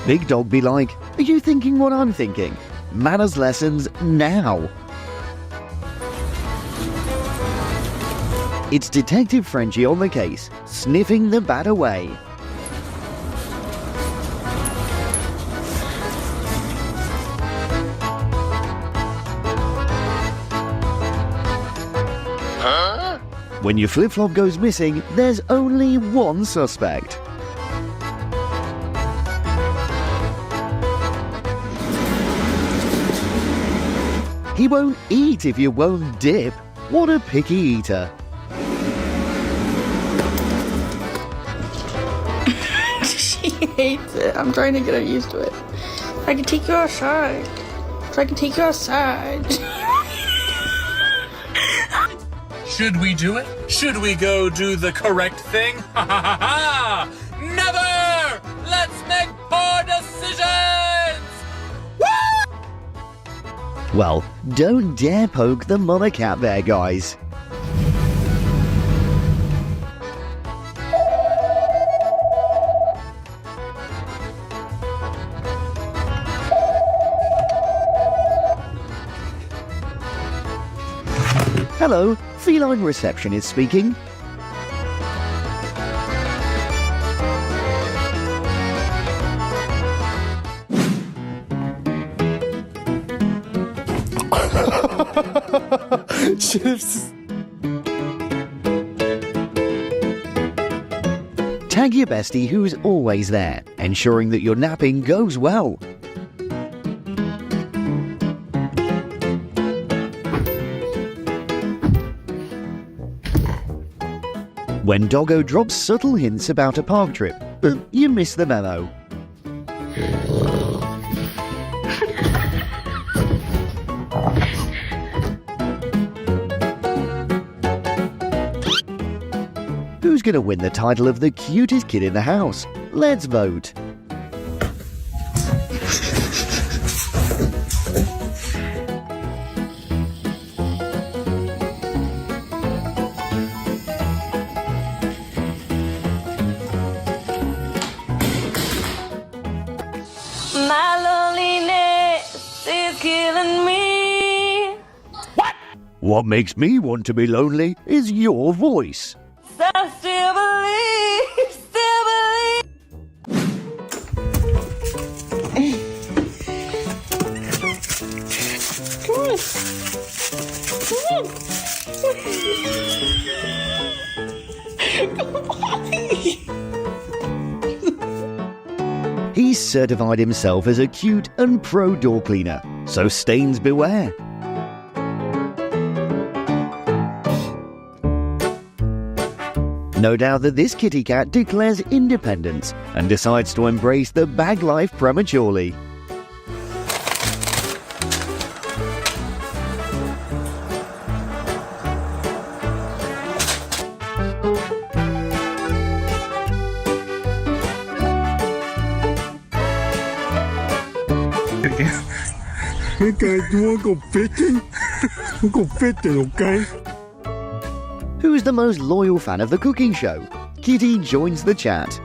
Big Dog be like, are you thinking what I'm thinking? Manners lessons now. It's Detective Frenchie on the case, sniffing the bat away. When your flip-flop goes missing, there's only one suspect. He won't eat if you won't dip. What a picky eater. She hates it. I'm trying to get her used to it. I can take you outside. Should we do it? Should we go do the correct thing? Ha ha ha ha! Never! Let's make poor decisions! Woo! Well, don't dare poke the mother cat there, guys. Hello, Feline Receptionist speaking. Chips. Tag your bestie who's always there, ensuring that your napping goes well. When Doggo drops subtle hints about a park trip, but you miss the memo. Who's going to win the title of the cutest kid in the house? Let's vote. My loneliness is killing me. What makes me want to be lonely is your voice. I still believe, He's certified himself as a cute and pro door cleaner, so stains beware. No doubt that this kitty cat declares independence and decides to embrace the bag life prematurely. Hey guys, you wanna go fishing? We'll go fishing, okay? Who's the most loyal fan of the cooking show? Kitty joins the chat.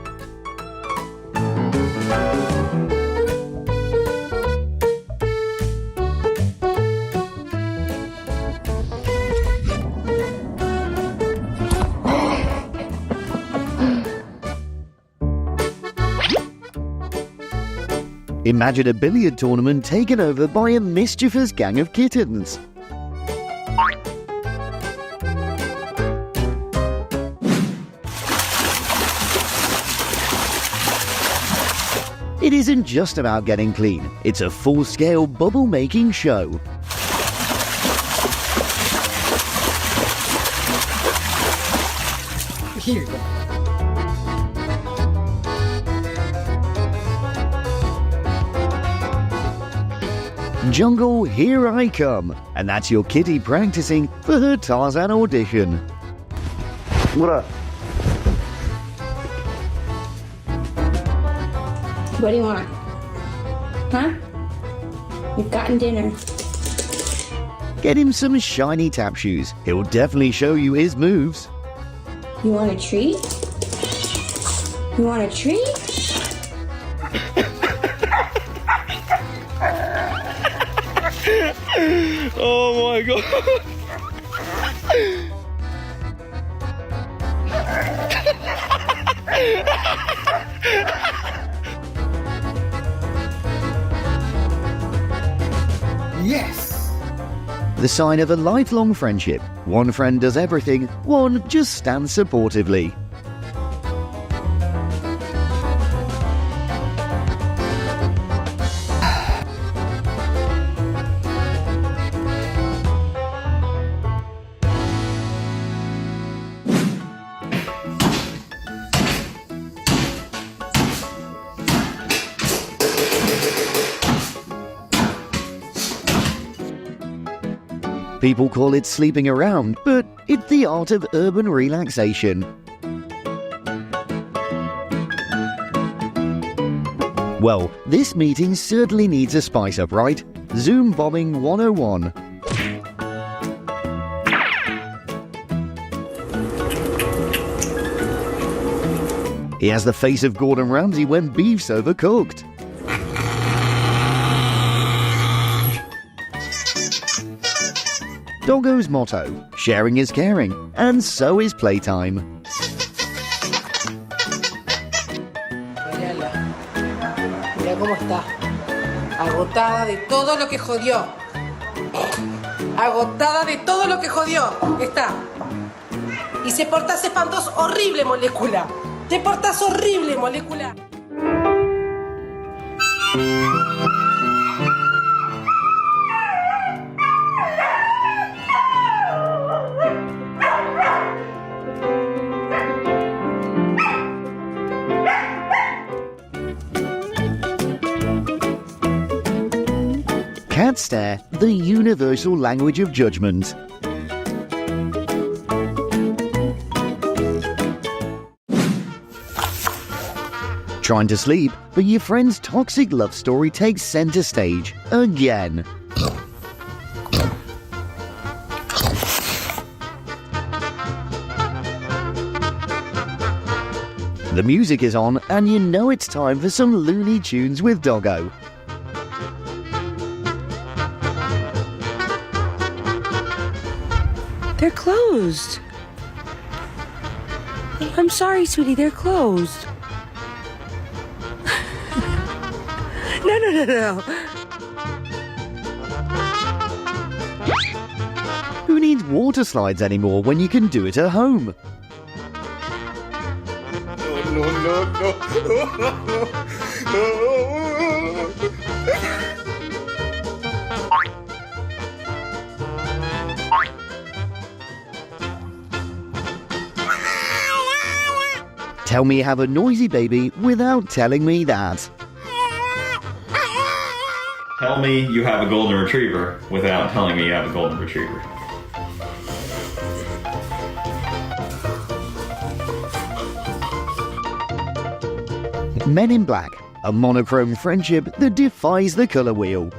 Imagine a billiard tournament taken over by a mischievous gang of kittens. It isn't just about getting clean, it's a full-scale bubble-making show. Here you go. Jungle, here I come. And that's your kitty practicing for her Tarzan audition. What up? What do you want? Huh? You've gotten dinner. Get him some shiny tap shoes. He'll definitely show you his moves. You want a treat? You want a treat? Oh my god. Yes! The sign of a lifelong friendship. One friend does everything, one just stands supportively. People call it sleeping around, but it's the art of urban relaxation. Well, this meeting certainly needs a spice up, right? Zoom bombing 101. He has the face of Gordon Ramsay when beef's overcooked. Doggo's motto, sharing is caring, and so is playtime. Mírala. Mira cómo está. Agotada de todo lo que jodió. Agotada de todo lo que jodió. Está. Y se portas espantoso, horrible, molécula. Te portas horrible, molécula. Cat stare, the universal language of judgment. Trying to sleep, but your friend's toxic love story takes center stage again. The music is on, and you know it's time for some Looney Tunes with Doggo. They're closed. I'm sorry, sweetie, they're closed. No. Who needs water slides anymore when you can do it at home? Tell me you have a noisy baby without telling me that. Tell me you have a golden retriever without telling me you have a golden retriever. Men in Black, a monochrome friendship that defies the color wheel.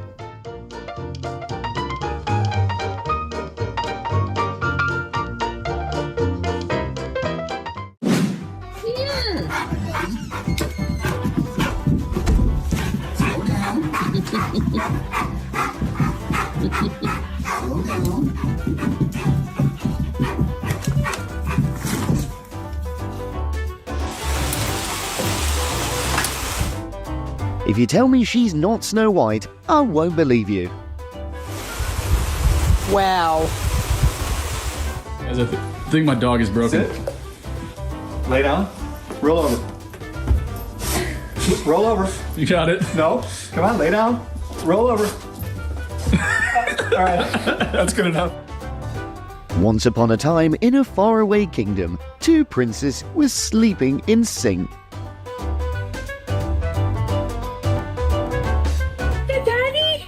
If you tell me she's not Snow White, I won't believe you. Wow. Guys, I think my dog is broken. Sit. Lay down. Roll over. Roll over. You got it. No. Come on, lay down. Roll over. All right. That's good enough. Once upon a time, in a faraway kingdom, two princes were sleeping in sync. Daddy?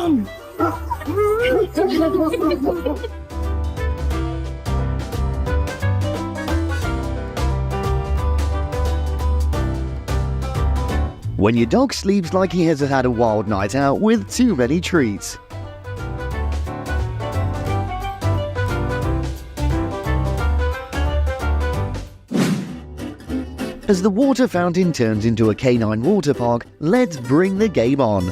down. When your dog sleeps like he has had a wild night out with too many treats. As the water fountain turns into a canine water park, let's bring the game on.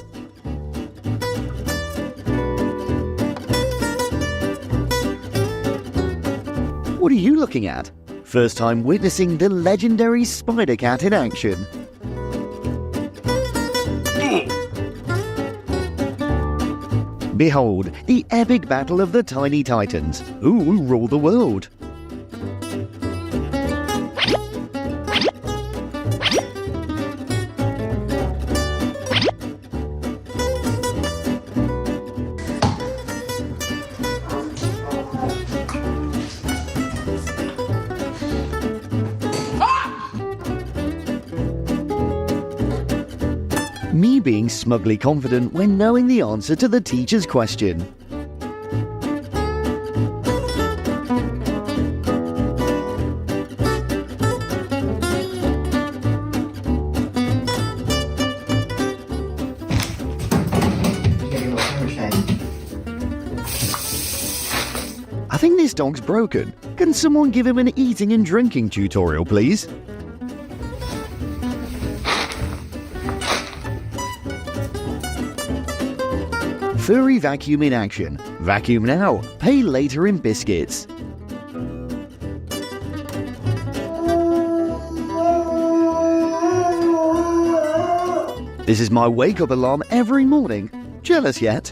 What are you looking at? First time witnessing the legendary Spider Cat in action. Behold, the epic battle of the tiny titans. Who will rule the world? Me being smugly confident when knowing the answer to the teacher's question. I think this dog's broken. Can someone give him an eating and drinking tutorial, please? Furry vacuum in action. Vacuum now, pay later in biscuits. This is my wake-up alarm every morning. Jealous yet?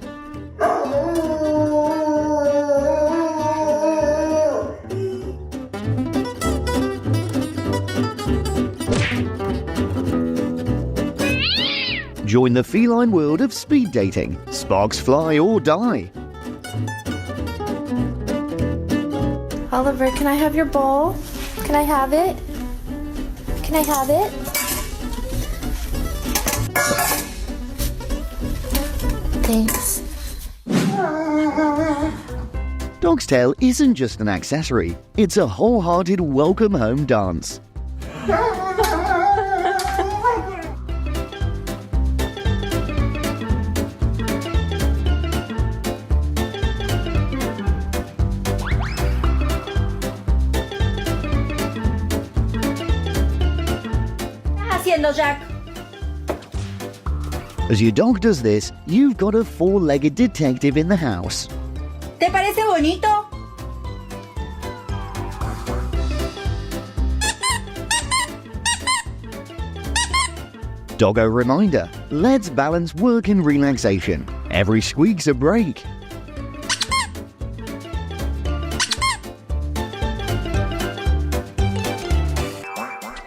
Join the feline world of speed dating. Sparks fly or die. Oliver, can I have your bowl? Can I have it? Can I have it? Thanks. Dog's tail isn't just an accessory, it's a wholehearted welcome home dance. Jack? As your dog does this, you've got a four-legged detective in the house. ¿Te parece bonito? Doggo reminder, let's balance work and relaxation. Every squeak's a break.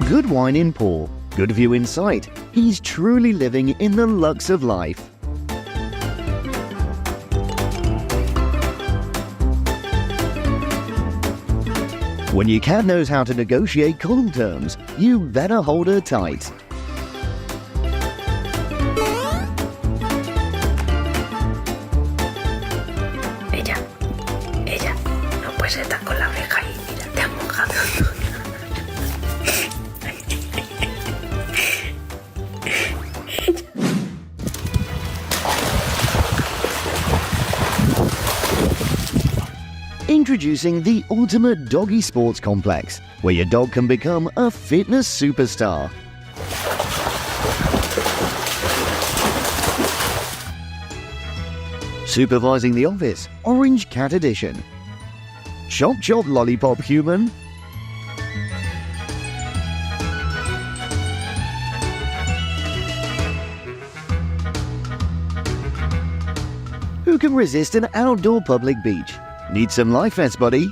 Good wine in pour, good view in sight. He's truly living in the lux of life. When your cat knows how to negotiate cuddle terms, you better hold her tight. Ella, no puedes estar con la oreja ahí, mira, te has mojado. Introducing the ultimate doggy sports complex, where your dog can become a fitness superstar. Supervising the office, Orange Cat Edition. Chop chop lollipop human. Who can resist an outdoor public beach? Need some life vests, buddy?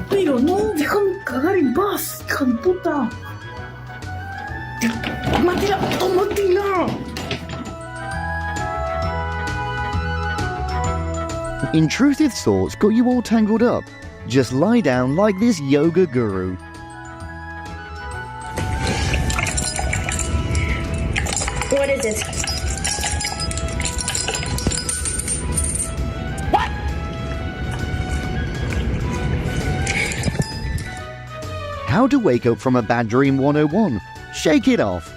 Pero no, déjame cagar en paz, hija de puta. ¡Tómatela! ¡Tómatela! Intrusive thoughts got you all tangled up. Just lie down like this yoga guru. What is it? How to wake up from a bad dream 101. Shake it off.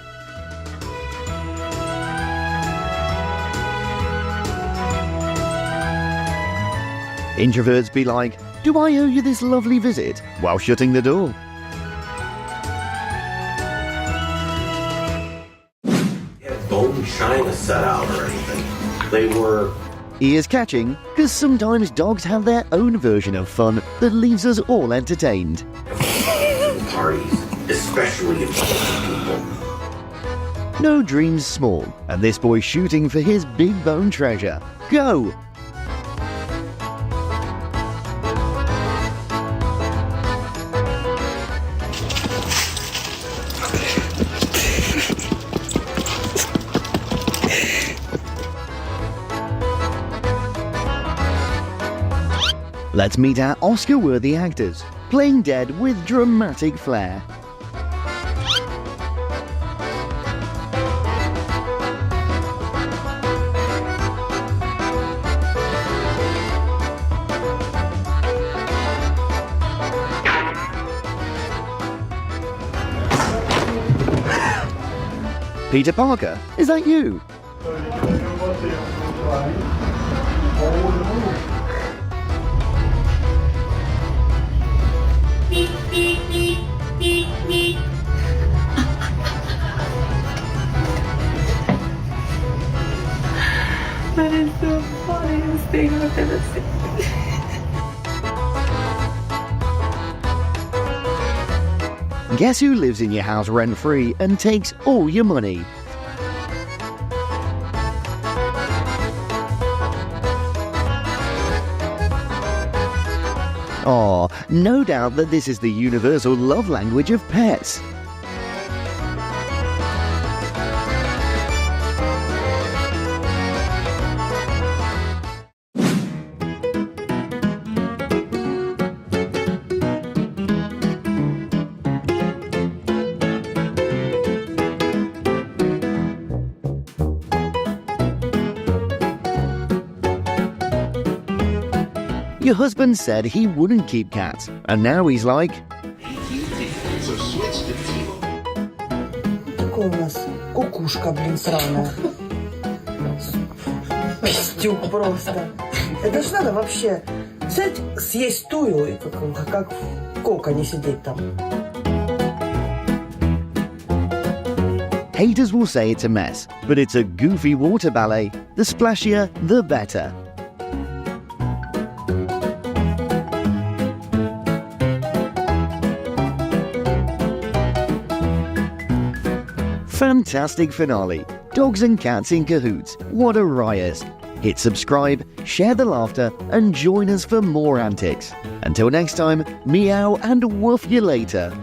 Introverts be like, do I owe you this lovely visit? While shutting the door. Bone china set out or anything. They were Ears catching, because sometimes dogs have their own version of fun that leaves us all entertained. parties, especially if people. No dreams small, and this boy's shooting for his big bone treasure. Go! Let's meet our Oscar-worthy actors, playing dead with dramatic flair. Peter Parker, is that you? That is the funniest thing I've ever seen. Guess who lives in your house rent-free and takes all your money? Aw, no doubt that this is the universal love language of pets. Your husband said he wouldn't keep cats, and now he's like, Какой у нас кукушка, блин, сраная. Пиздюк просто. Это ж надо вообще взять, съесть тую, и как в коконе сидеть там. haters will say it's a mess, but it's a goofy water ballet. The splashier, the better. Fantastic finale. Dogs and cats in cahoots. What a riot. Hit subscribe, share the laughter, and join us for more antics. Until next time, meow and woof you later.